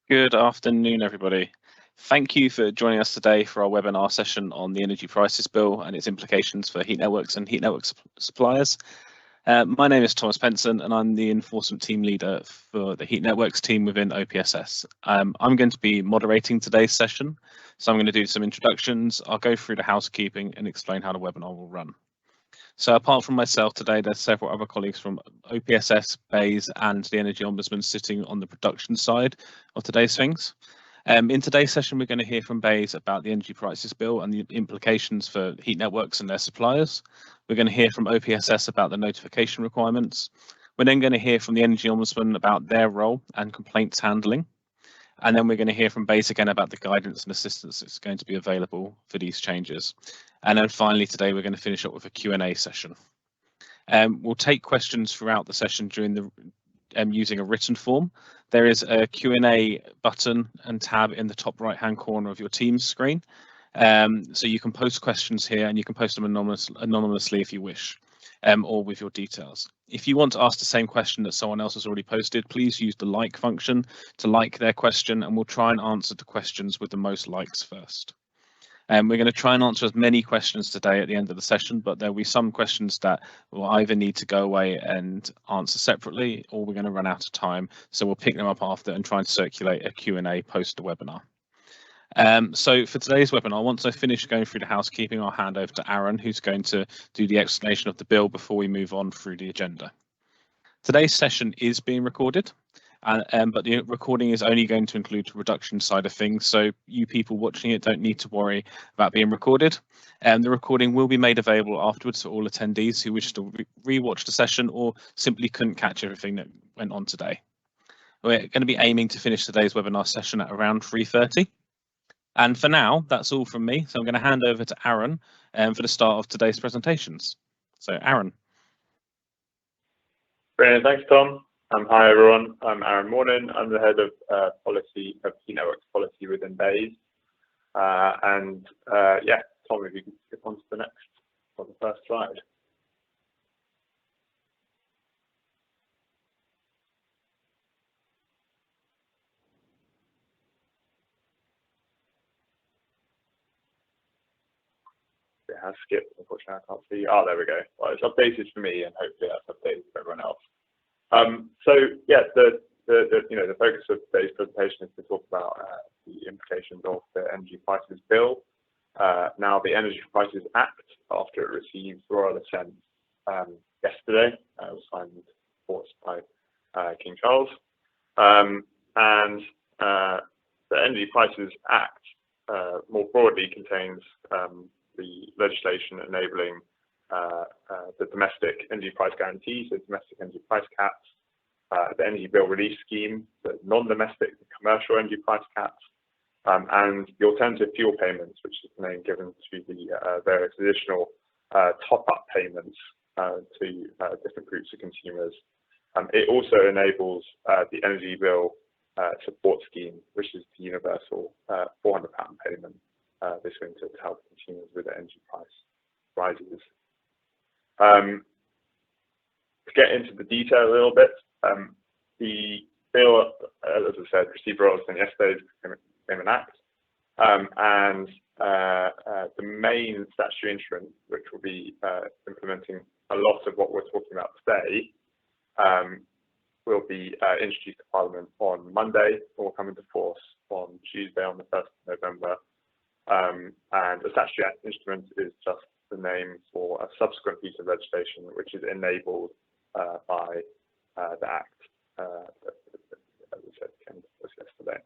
Good afternoon, everybody. Thank you for joining us today for our webinar session on the Energy Prices Bill and its implications for heat networks and heat network suppliers. My name is Thomas Penson and I'm the Enforcement Team Leader for the Heat Networks team within OPSS. I'm going to be moderating today's session, so I'm going to do some introductions, I'll go through the housekeeping and explain how the webinar will run. So apart from myself today, there's several other colleagues from OPSS, BEIS and the Energy Ombudsman sitting on the production side of today's things. In today's session, we're going to hear from BEIS about the Energy Prices Bill and the implications for heat networks and their suppliers. We're going to hear from OPSS about the notification requirements. We're then going to hear from the Energy Ombudsman about their role and complaints handling. And then we're going to hear from BEIS again about the guidance and assistance that's going to be available for these changes. And then finally today, we're going to finish up with a Q&A session. We'll take questions throughout the session during the using a written form. There is a Q&A button and tab in the top right-hand corner of your Teams screen. So you can post questions here and you can post them anonymously if you wish, or with your details. If you want to ask the same question that someone else has already posted, please use the like function to like their question and we'll try and answer the questions with the most likes first. We're going to try and answer as many questions today at the end of the session, but there'll be some questions that will either need to go away and answer separately, or we're going to run out of time. So we'll pick them up after and try and circulate a Q&A post the webinar. So for today's webinar, once I finish going through the housekeeping, I'll hand over to Aaron, who's going to do the explanation of the bill before we move on through the agenda. Today's session is being recorded. But the recording is only going to include the reduction side of things, so you people watching it don't need to worry about being recorded. The recording will be made available afterwards for all attendees who wish to re-watch the session or simply couldn't catch everything that went on today. We're going to be aiming to finish today's webinar session at around 3:30. And for now, that's all from me. So I'm going to hand over to Aaron for the start of today's presentations. So Aaron. Brilliant, thanks Tom. Hi everyone, I'm Aaron Mornin. I'm the head of Heat Networks policy within BEIS. Yeah, Tom, if you can skip on to the next, or the first slide. It has skipped, unfortunately I can't see. Oh, there we go. Well, it's updated for me and hopefully that's updated for everyone else. So yeah, the focus of today's presentation is to talk about the implications of the Energy Prices Bill. Now, the Energy Prices Act, after it received royal assent yesterday, was signed into force by King Charles, and the Energy Prices Act more broadly contains the legislation enabling the domestic energy price guarantees, the domestic energy price caps, the energy bill relief scheme, the non-domestic commercial energy price caps, and the alternative fuel payments, which is the name given to the various additional top-up payments to different groups of consumers. It also enables the energy bill support scheme, which is the universal £400 payment this winter to help consumers with their energy price rises. To get into the detail a little bit, the bill, as I said, received royal assent yesterday, became an act, and the main statutory instrument, which will be implementing a lot of what we're talking about today, will be introduced to Parliament on Monday, or come into force on Tuesday, on the 1st of November. And the statutory instrument is just the name for a subsequent piece of legislation which is enabled by the Act, as I said, came into force yesterday.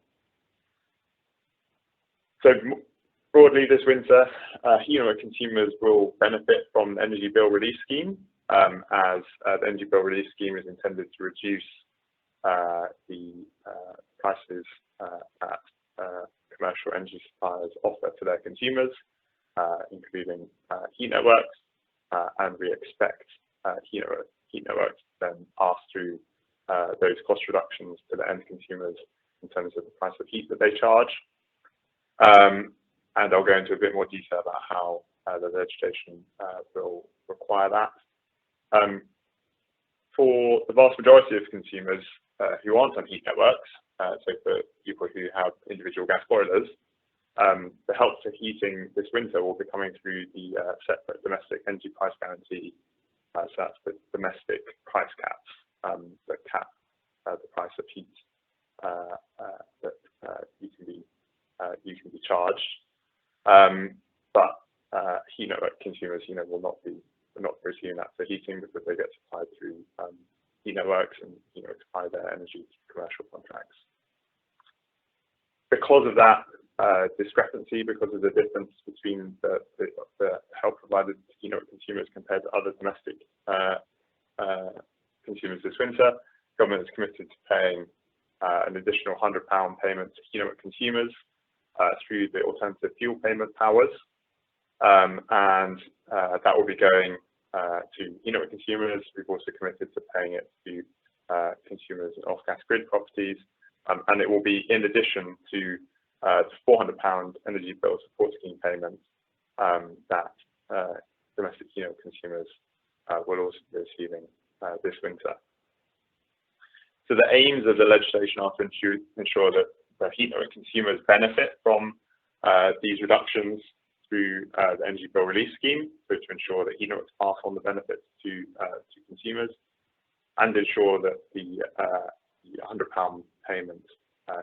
So broadly this winter, heat network consumers will benefit from the Energy Bill Relief Scheme, as the Energy Bill Relief Scheme is intended to reduce the prices that commercial energy suppliers offer to their consumers, including heat networks, and we expect heat networks to then pass through those cost reductions to the end consumers in terms of the price of heat that they charge. And I'll go into a bit more detail about how the legislation will require that. For the vast majority of consumers who aren't on heat networks, so for people who have individual gas boilers, the help to heating this winter will be coming through the separate domestic energy price guarantee. So that's the domestic price caps that cap the price of heat that you can be charged. But heat network consumers, will not be receiving that for heating because they get supplied through heat networks and supply their energy to commercial contracts. Because of that discrepancy, because of the difference between the help provided to heat network consumers compared to other domestic consumers this winter, government is committed to paying an additional £100 payment to heat network consumers through the alternative fuel payment powers, and that will be going to heat network consumers. We've also committed to paying it to consumers in off-gas grid properties, and it will be in addition to the £400 energy bill support scheme payment that domestic heat network consumers will also be receiving this winter. So the aims of the legislation are to ensure that the heat network consumers benefit from these reductions through the energy bill relief scheme, so to ensure that heat networks pass on the benefits to consumers, and ensure that the £100 payment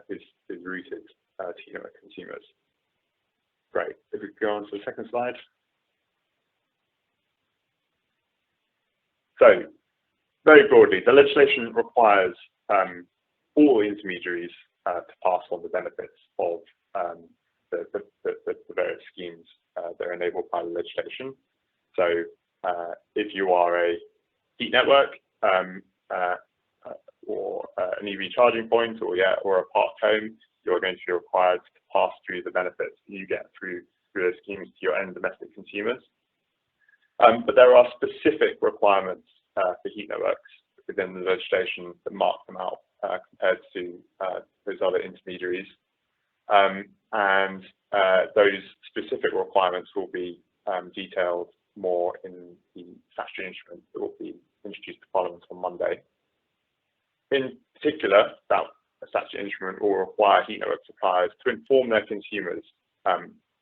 is routed to heat network consumers. Great. If we go on to the second slide. So, very broadly, the legislation requires all intermediaries to pass on the benefits of the various schemes that are enabled by the legislation. So, if you are a heat network or an EV charging point, or a parked home, you're going to be required to pass through the benefits you get through those schemes to your end domestic consumers. But there are specific requirements for heat networks within the legislation that mark them out compared to those other intermediaries. And those specific requirements will be detailed more in the statutory instrument that will be introduced to Parliament on Monday. In particular, that statutory instrument will require heat network suppliers to inform their consumers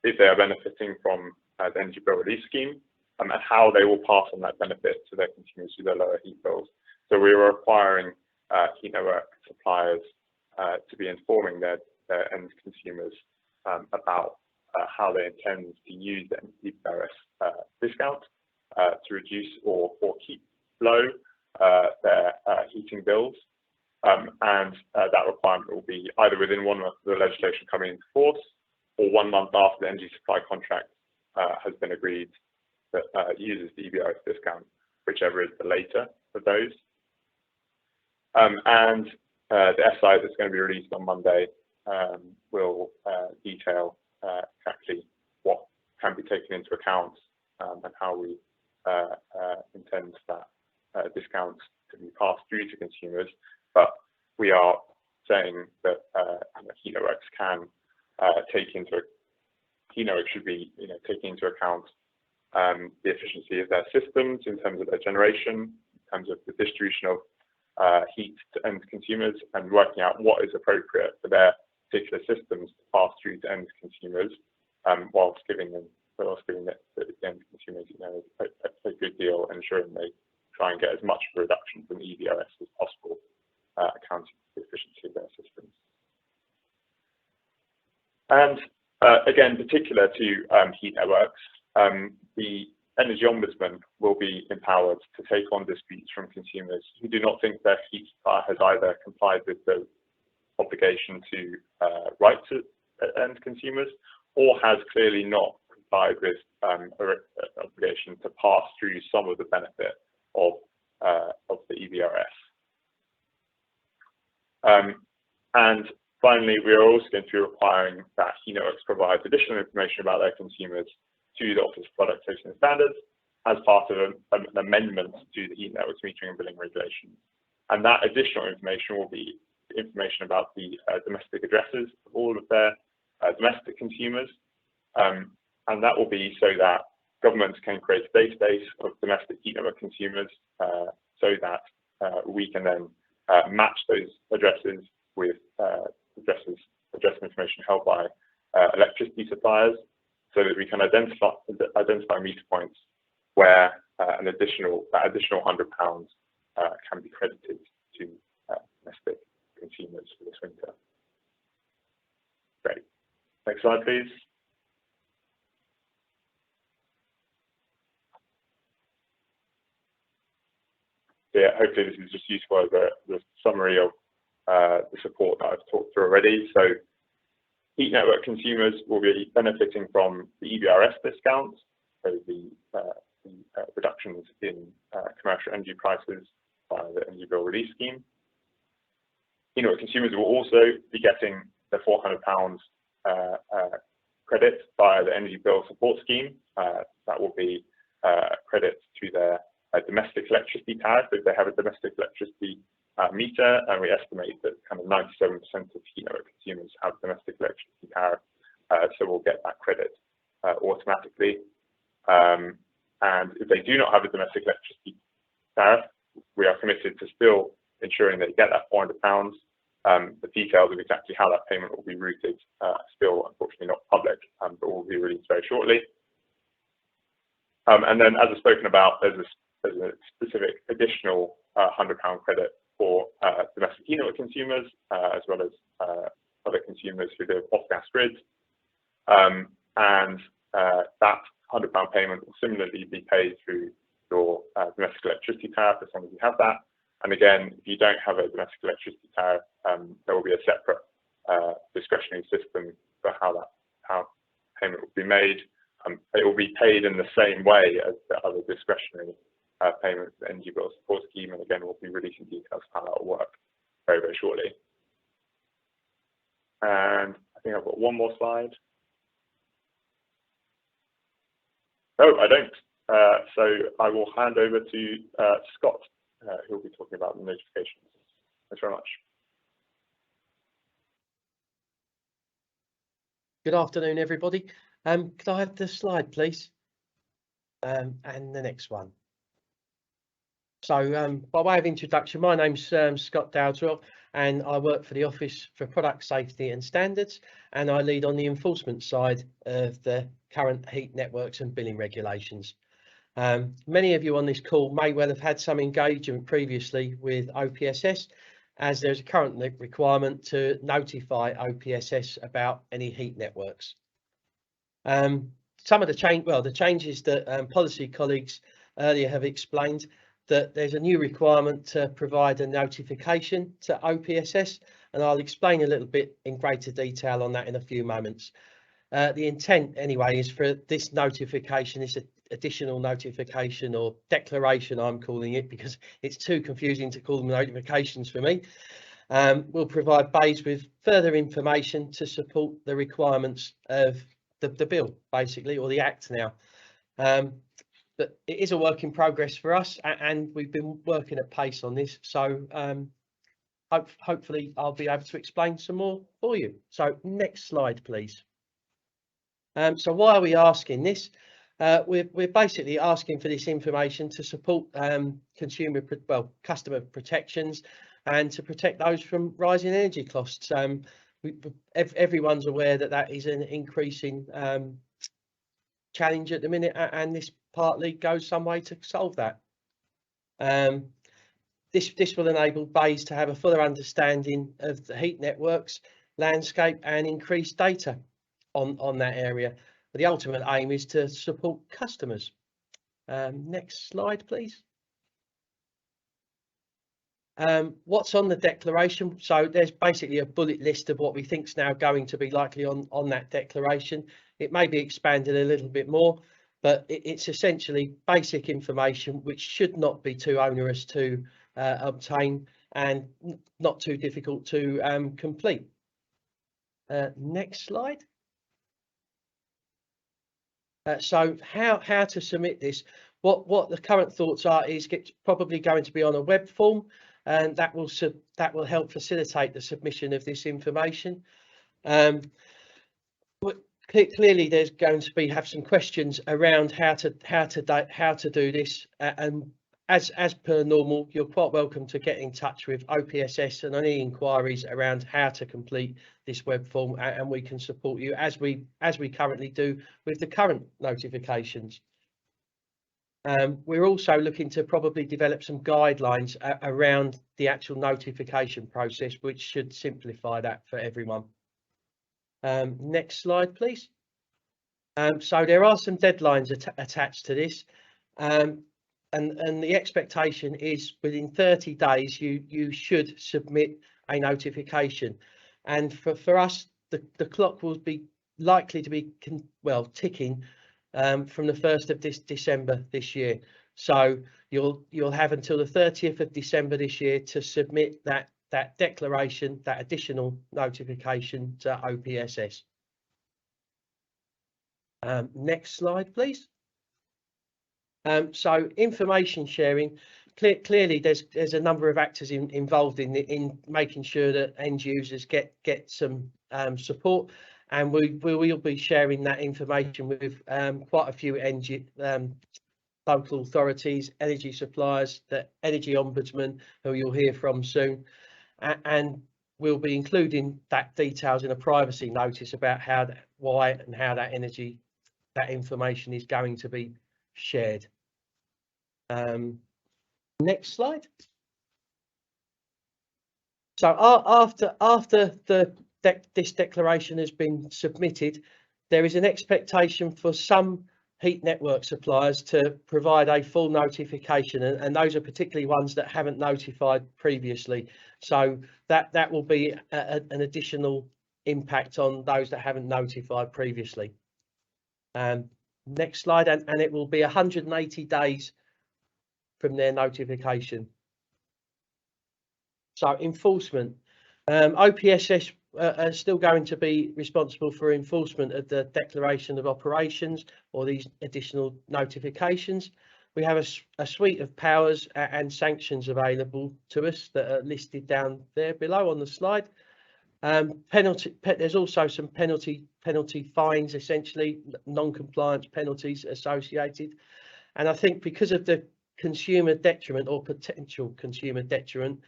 if they are benefiting from the energy bill relief scheme, and how they will pass on that benefit to their consumers through their lower heat bills. So we are requiring heat network suppliers to be informing their end consumers about how they intend to use the HNMBR discount to reduce or keep low their heating bills. And that requirement will be either within 1 month of the legislation coming into force, or 1 month after the energy supply contract has been agreed that uses the HNMBR discount, whichever is the later of those. And the SI that's going to be released on Monday will detail exactly what can be taken into account and how we intend that discount to be passed through to consumers. But we are saying that heat networks can heat networks should be taking into account the efficiency of their systems in terms of their generation, in terms of the distribution of heat to end consumers, and working out what is appropriate for their particular systems to pass through to end consumers, whilst giving the end consumers a good deal, ensuring they try and get as much of a reduction from the EVRS as possible, accounting for the efficiency of their systems. And again, particular to heat networks, the Energy Ombudsman will be empowered to take on disputes from consumers who do not think their heat supplier has either complied with the obligation to write to end consumers, or has clearly not complied with an obligation to pass through some of the benefit of the EVRS. And finally, we are also going to be requiring that heat networks provide additional information about their consumers to the Office of Product Safety and Standards as part of an amendment to the heat networks metering and billing regulation. And that additional information will be information about the domestic addresses of all of their domestic consumers. And that will be so that governments can create a database of domestic heat network consumers so that we can then match those addresses with address information held by electricity suppliers, so that we can identify meter points where an additional £100 can be credited to domestic consumers for this winter. Great. Next slide, please. So yeah, hopefully this is just useful as a summary of the support that I've talked through already. So heat network consumers will be benefiting from the EBRS discounts, so the reductions in commercial energy prices via the Energy Bill Relief Scheme. Heat network consumers will also be getting the £400 credit via the Energy Bill Support Scheme. That will be credit to their domestic electricity tariff if they have a domestic electricity meter, and we estimate that kind of 97% of heat network consumers have domestic electricity tariff, so we'll get that credit automatically. And if they do not have a domestic electricity tariff, we are committed to still ensuring they get that £400. The details of exactly how that payment will be routed still unfortunately not public, but will be released very shortly. And then, as I've spoken about, there's a specific additional £100 credit for domestic heat network consumers, as well as other consumers who live off gas grids. And that £100 payment will similarly be paid through your domestic electricity tariff as long as you have that. And again, if you don't have a domestic electricity tariff, there will be a separate discretionary system for how payment will be made. It will be paid in the same way as the other discretionary payments, the Energy Bill Support Scheme, and again, we'll be releasing details of how that will work very, very shortly. And I think I've got one more slide. Oh, I don't. So I will hand over to Scott, who will be talking about the notifications. Thanks very much. Good afternoon, everybody. Could I have the slide, please? And the next one. So by way of introduction, my name's Scott Dowdeswell, and I work for the Office for Product Safety and Standards, and I lead on the enforcement side of the current heat networks and billing regulations. Many of you on this call may well have had some engagement previously with OPSS, as there's a current requirement to notify OPSS about any heat networks. Some of the changes that policy colleagues earlier have explained, that there's a new requirement to provide a notification to OPSS, and I'll explain a little bit in greater detail on that in a few moments. The intent anyway is for this notification, this additional notification or declaration I'm calling it, because it's too confusing to call them notifications for me, will provide BEIS with further information to support the requirements of the bill, basically, or the Act now. But it is a work in progress for us, and we've been working at pace on this, so hopefully I'll be able to explain some more for you. So next slide, please. So why are we asking this? We're basically asking for this information to support customer protections and to protect those from rising energy costs. Everyone's aware that that is an increasing challenge at the minute, and this partly goes some way to solve that. This will enable BEIS to have a fuller understanding of the heat networks landscape and increase data on that area. But the ultimate aim is to support customers. Next slide, please. What's on the declaration? So there's basically a bullet list of what we think is now going to be likely on that declaration. It may be expanded a little bit more, but it's essentially basic information which should not be too onerous to obtain and not too difficult to complete. Next slide. So how to submit this? What the current thoughts are is it's probably going to be on a web form, and that will help facilitate the submission of this information. Clearly, there's going to have some questions around how to do this, and as per normal, you're quite welcome to get in touch with OPSS and any inquiries around how to complete this web form, and we can support you as we currently do with the current notifications. We're also looking to probably develop some guidelines around the actual notification process, which should simplify that for everyone. Next slide, please. So there are some deadlines attached to this, and the expectation is within 30 days you should submit a notification, and for us the clock will be likely to be ticking from the 1st of December this year. So you'll have until the 30th of December this year to submit that declaration, that additional notification to OPSS. Next slide, please. So information sharing, clearly there's a number of actors involved in making sure that end users get some support, and we will be sharing that information with quite a few local authorities, energy suppliers, the energy ombudsman, who you'll hear from soon, and we'll be including that details in a privacy notice about why and how that information is going to be shared. Next slide. So after this declaration has been submitted, there is an expectation for some heat network suppliers to provide a full notification, and those are particularly ones that haven't notified previously. So that will be an additional impact on those that haven't notified previously. Next slide, and it will be 180 days from their notification. So enforcement, OPSS are still going to be responsible for enforcement of the declaration of operations or these additional notifications. We have a suite of powers and sanctions available to us that are listed down there below on the slide. There's also some penalty fines, essentially non-compliance penalties associated, and I think because of the consumer detriment or potential consumer detriment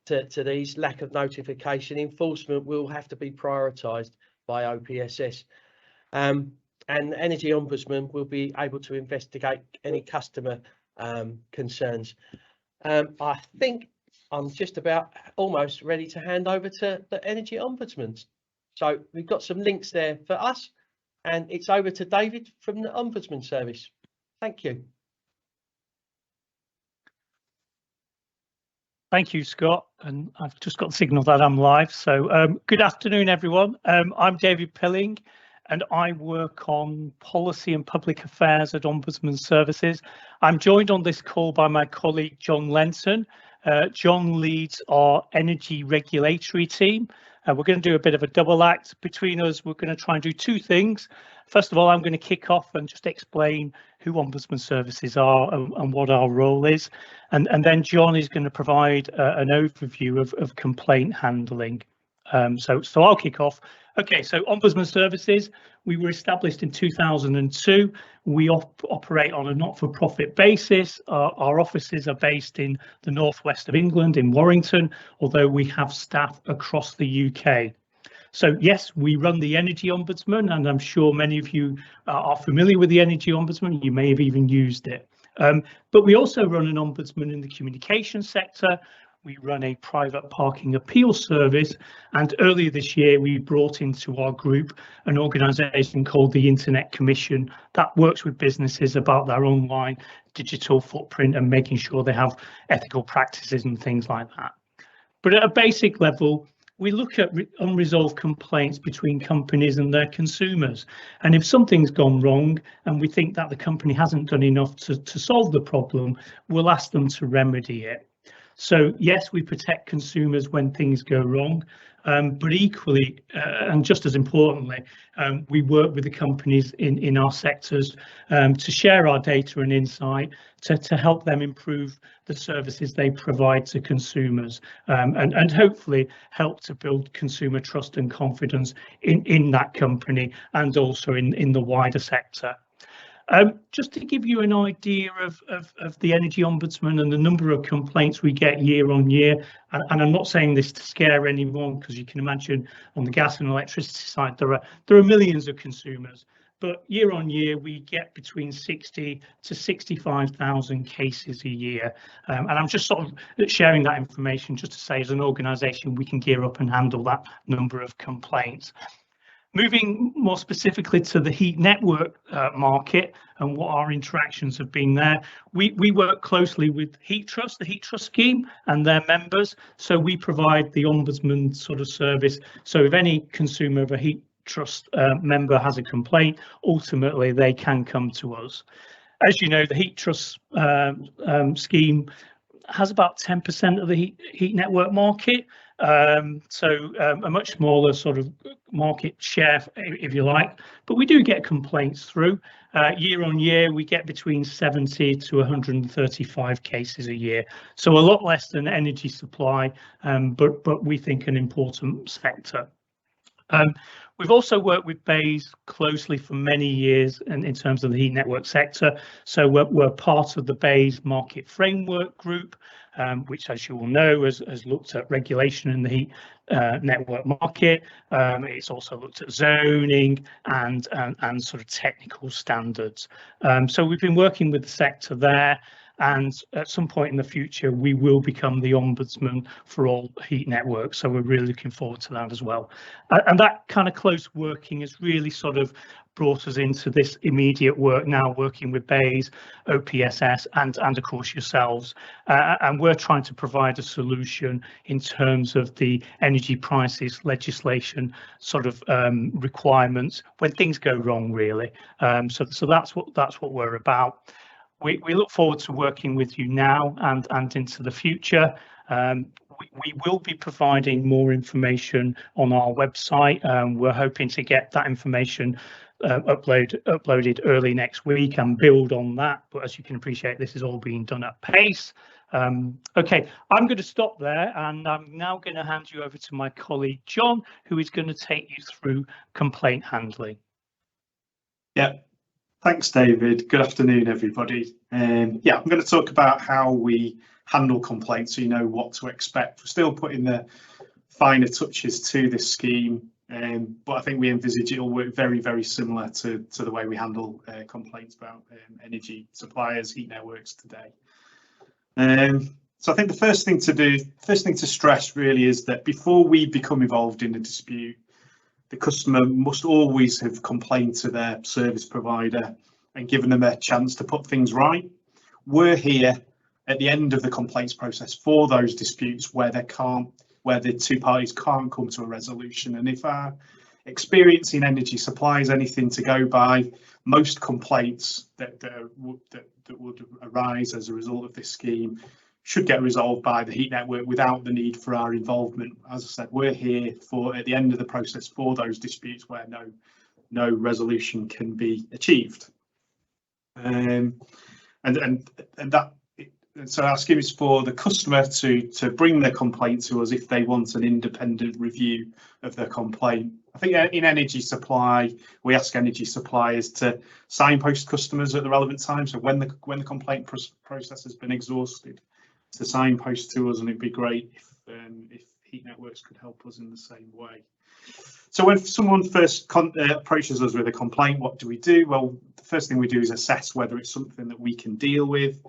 to these lack of notification, enforcement will have to be prioritised by OPSS, and Energy Ombudsman will be able to investigate any customer concerns. I think I'm just about almost ready to hand over to the Energy Ombudsman. So we've got some links there for us, and it's over to David from the Ombudsman Service. Thank you. Thank you, Scott, and I've just got the signal that I'm live. So good afternoon, everyone. I'm David Pilling, and I work on policy and public affairs at Ombudsman Services. I'm joined on this call by my colleague, John Lenson. John leads our energy regulatory team. We're going to do a bit of a double act between us. We're going to try and do two things. First of all, I'm going to kick off and just explain who Ombudsman Services are and what our role is. And then John is going to provide an overview of complaint handling. So I'll kick off. Okay, so Ombudsman Services, we were established in 2002. We operate on a not-for-profit basis. Our offices are based in the northwest of England, in Warrington, although we have staff across the UK. So yes, we run the Energy Ombudsman, and I'm sure many of you are familiar with the Energy Ombudsman. You may have even used it. But we also run an ombudsman in the communication sector. We run a private parking appeal service, and earlier this year we brought into our group an organisation called the Internet Commission that works with businesses about their online digital footprint and making sure they have ethical practices and things like that. But at a basic level, we look at unresolved complaints between companies and their consumers, and if something's gone wrong and we think that the company hasn't done enough to solve the problem, we'll ask them to remedy it. So yes, we protect consumers when things go wrong, but equally and just as importantly, we work with the companies in our sectors to share our data and insight to help them improve the services they provide to consumers, and hopefully help to build consumer trust and confidence in that company and also in the wider sector. Just to give you an idea of the Energy Ombudsman and the number of complaints we get year on year, and I'm not saying this to scare anyone, because you can imagine on the gas and electricity side there are millions of consumers, but year on year we get between 60 to 65,000 cases a year, and I'm just sort of sharing that information just to say, as an organisation, we can gear up and handle that number of complaints. Moving more specifically to the heat network market and what our interactions have been there, we work closely with Heat Trust, the Heat Trust scheme, and their members. So we provide the Ombudsman sort of service. So if any consumer of a Heat Trust member has a complaint, ultimately they can come to us. As you know, the Heat Trust scheme has about 10% of the heat network market. So a much smaller sort of market share, if you like, but we do get complaints through. Year on year, we get between 70 to 135 cases a year. So a lot less than energy supply, but we think an important sector. We've also worked with BEIS closely for many years in terms of the heat network sector. So we're part of the BEIS Market Framework Group, which, as you all know, has looked at regulation in the heat network market. It's also looked at zoning and sort of technical standards. So we've been working with the sector there. And at some point in the future, we will become the Ombudsman for all heat networks. So we're really looking forward to that as well. And that kind of close working has really sort of brought us into this immediate work now, working with BEIS, OPSS, and of course yourselves. And we're trying to provide a solution in terms of the energy prices legislation sort of requirements when things go wrong, really. So that's what we're about. We look forward to working with you now and into the future. We will be providing more information on our website. We're hoping to get that information uploaded early next week and build on that. But as you can appreciate, this is all being done at pace. OK, I'm going to stop there, and I'm now going to hand you over to my colleague John, who is going to take you through complaint handling. Yeah. Thanks, David. Good afternoon, everybody. Yeah, I'm going to talk about how we handle complaints so you know what to expect. We're still putting the finer touches to this scheme, but I think we envisage it will work very, very similar to the way we handle complaints about energy suppliers, heat networks today. So I think the first thing to stress really is that before we become involved in a dispute, the customer must always have complained to their service provider and given them a chance to put things right. We're here at the end of the complaints process for those disputes where the two parties can't come to a resolution. And if our experience in energy supply is anything to go by, most complaints that would arise as a result of this scheme should get resolved by the heat network without the need for our involvement. As I said, we're here at the end of the process for those disputes where no resolution can be achieved. So our scheme is for the customer to bring their complaint to us if they want an independent review of their complaint. I think in energy supply, we ask energy suppliers to signpost customers at the relevant time. So when the complaint process has been exhausted, to signpost to us, and it'd be great if heat networks could help us in the same way. So when someone first approaches us with a complaint, what do we do? Well, the first thing we do is assess whether it's something that we can deal with.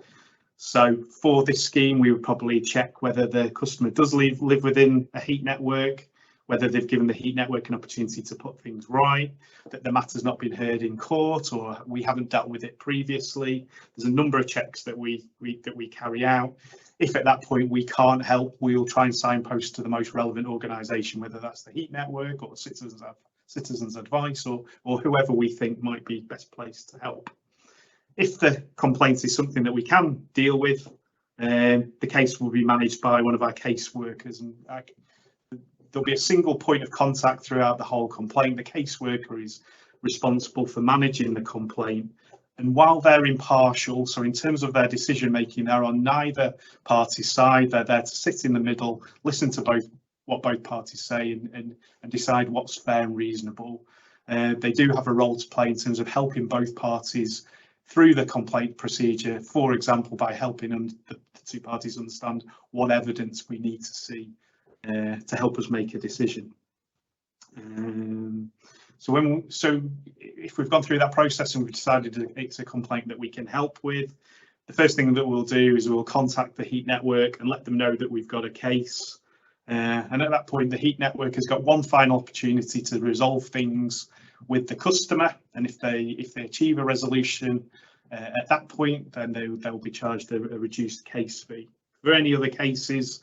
So for this scheme, we would probably check whether the customer does live within a heat network, whether they've given the heat network an opportunity to put things right, that the matter's not been heard in court, or we haven't dealt with it previously. There's a number of checks that we carry out. If at that point we can't help, we'll try and signpost to the most relevant organisation, whether that's the heat network or Citizens Advice or whoever we think might be best placed to help. If the complaint is something that we can deal with, the case will be managed by one of our caseworkers, and there'll be a single point of contact throughout the whole complaint. The caseworker is responsible for managing the complaint, and while they're impartial, so in terms of their decision making, they're on neither party's side. They're there to sit in the middle, listen to what both parties say, and decide what's fair and reasonable. They do have a role to play in terms of helping both parties through the complaint procedure, for example, by helping the two parties understand what evidence we need to see to help us make a decision. So if we've gone through that process and we've decided it's a complaint that we can help with, the first thing that we'll do is we'll contact the heat network and let them know that we've got a case. And at that point, the heat network has got one final opportunity to resolve things with the customer. And if they achieve a resolution at that point, then they'll be charged a reduced case fee. For any other cases,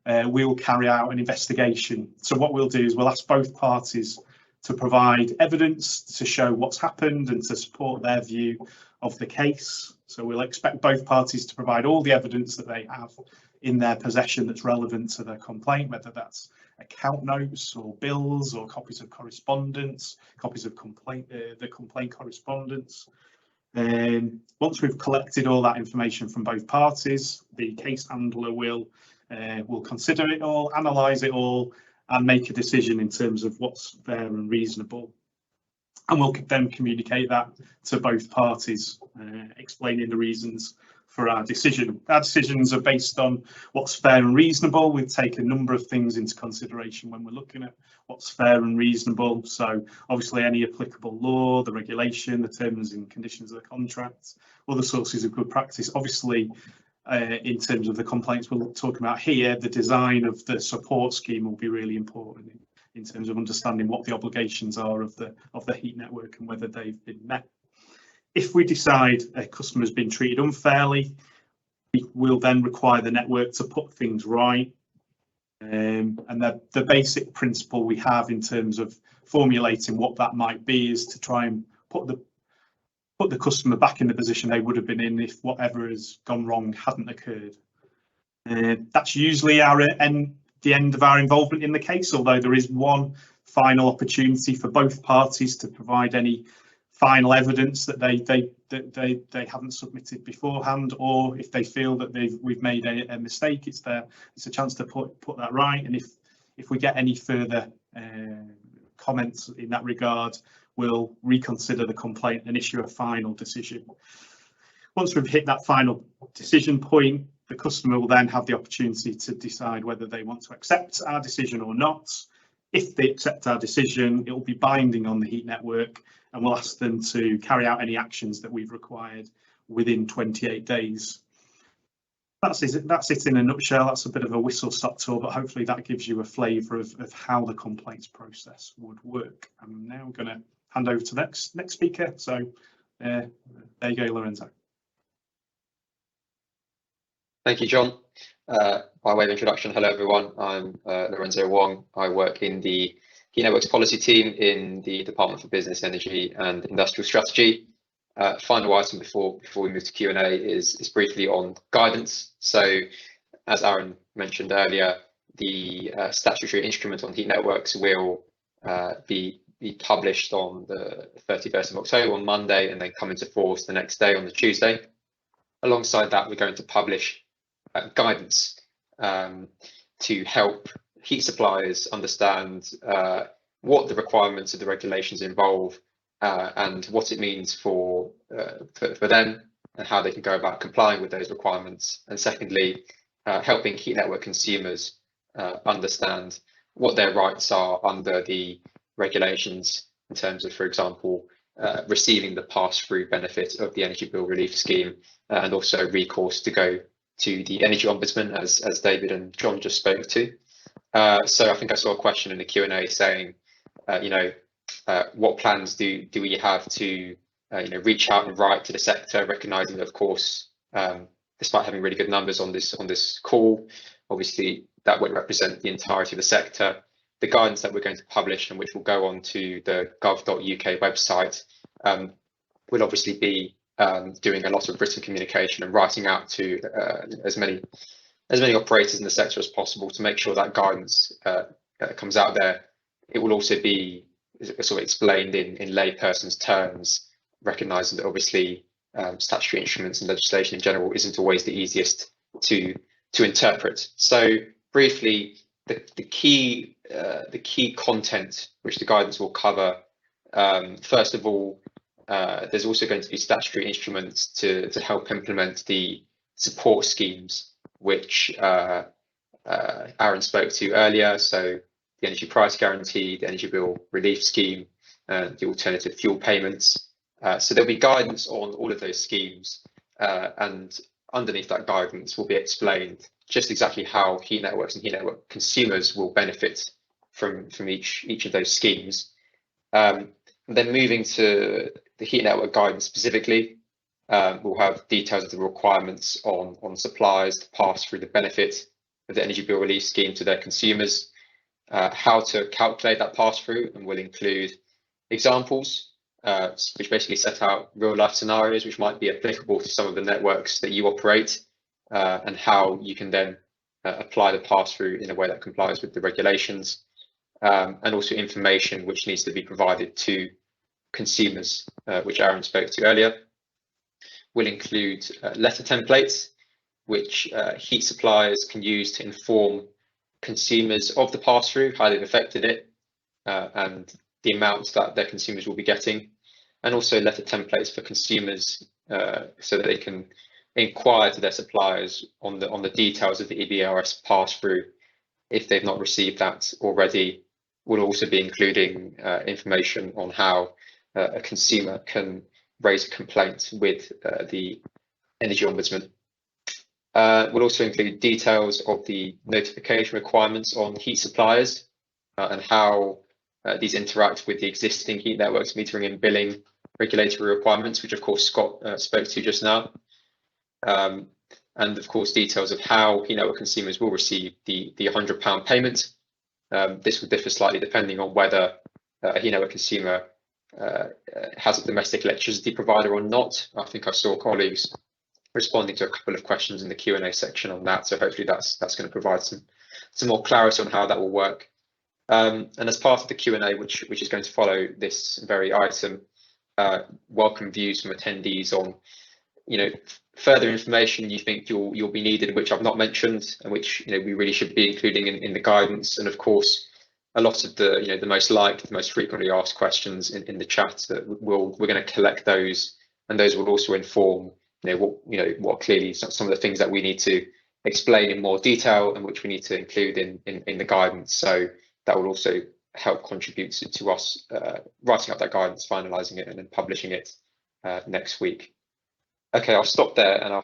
we'll carry out an investigation. So what we'll do is we'll ask both parties to provide evidence to show what's happened and to support their view of the case. So we'll expect both parties to provide all the evidence that they have in their possession that's relevant to the complaint, whether that's account notes or bills or copies of correspondence, copies of the complaint correspondence. Once we've collected all that information from both parties, the case handler will consider it all, analyse it all, and make a decision in terms of what's fair and reasonable. And we'll then communicate that to both parties, explaining the reasons for our decision. Our decisions are based on what's fair and reasonable. We take a number of things into consideration when we're looking at what's fair and reasonable. So obviously any applicable law, the regulation, the terms and conditions of the contract, other sources of good practice. Obviously, in terms of the complaints we're talking about here, the design of the support scheme will be really important in terms of understanding what the obligations are of the heat network and whether they've been met. If we decide a customer has been treated unfairly, we will then require the network to put things right. And the basic principle we have in terms of formulating what that might be is to try and put the customer back in the position they would have been in if whatever has gone wrong hadn't occurred. That's usually the end of our involvement in the case, although there is one final opportunity for both parties to provide any final evidence that they haven't submitted beforehand, or if they feel that we've made a mistake, it's a chance to put that right. And if we get any further comments in that regard, we'll reconsider the complaint and issue a final decision. Once we've hit that final decision point, the customer will then have the opportunity to decide whether they want to accept our decision or not. If they accept our decision, it will be binding on the heat network, and we'll ask them to carry out any actions that we've required within 28 days. That's it in a nutshell. That's a bit of a whistle-stop tour, but hopefully that gives you a flavour of how the complaints process would work. I'm now going to hand over to the next speaker. So there you go, Lorenzo. Thank you, John. By way of introduction, hello everyone. I'm Lorenzo Wong. I work in the Heat Networks policy team in the Department for Business, Energy and Industrial Strategy. Final item before we move to Q&A is briefly on guidance. So, as Aaron mentioned earlier, the statutory instrument on heat networks will be published on the 31st of October on Monday, and then come into force the next day on the Tuesday. Alongside that, we're going to publish guidance to help heat suppliers understand what the requirements of the regulations involve and what it means for them and how they can go about complying with those requirements. And secondly, helping heat network consumers understand what their rights are under the regulations in terms of, for example, receiving the pass-through benefit of the energy bill relief scheme, and also recourse to go to the Energy Ombudsman, as David and John just spoke to. So I think I saw a question in the Q&A saying, what plans do we have to reach out and write to the sector, recognising that, of course, despite having really good numbers on this call, obviously that won't represent the entirety of the sector. The guidance that we're going to publish, and which will go on to the gov.uk website, will obviously be doing a lot of written communication and writing out to as many operators in the sector as possible to make sure that guidance comes out there. It will also be sort of explained in layperson's terms, recognising that obviously statutory instruments and legislation in general isn't always the easiest to interpret. So briefly, the key content which the guidance will cover, first of all, there's also going to be statutory instruments to help implement the support schemes, which Aaron spoke to earlier. So the energy price guarantee, the energy bill relief scheme, the alternative fuel payments. So there'll be guidance on all of those schemes, and underneath that guidance will be explained just exactly how heat networks and heat network consumers will benefit from each of those schemes. Then moving to the heat network guidance specifically, we'll have details of the requirements on suppliers to pass through the benefit of the energy bill relief scheme to their consumers, how to calculate that pass through, and will include examples which basically set out real life scenarios which might be applicable to some of the networks that you operate, and how you can then apply the pass through in a way that complies with the regulations, and also information which needs to be provided to consumers, which Aaron spoke to earlier. Will include letter templates which heat suppliers can use to inform consumers of the pass through, how they've affected it, and the amount that their consumers will be getting, and also letter templates for consumers so that they can inquire to their suppliers on the details of the EBRS pass through if they've not received that already. We'll also be including information on how a consumer can raise a complaint with the Energy Ombudsman. We'll also include details of the notification requirements on heat suppliers and how these interact with the existing heat networks metering and billing regulatory requirements, which of course Scott spoke to just now. And of course details of how heat network consumers will receive the £100 payment. This will differ slightly depending on whether a heat network consumer has a domestic electricity provider or not. I think I saw colleagues responding to a couple of questions in the Q&A section on that, so hopefully that's going to provide some more clarity on how that will work. And as part of the Q&A, which is going to follow this very item, welcome views from attendees on, further information you think you'll be needed, which I've not mentioned, and which we really should be including in the guidance. And of course, a lot of the the most liked, the most frequently asked questions in the chat that we're going to collect those, and those will also inform what clearly some of the things that we need to explain in more detail and which we need to include in the guidance. So that will also help contribute to us writing up that guidance, finalising it, and then publishing it next week. Okay, I'll stop there and I'll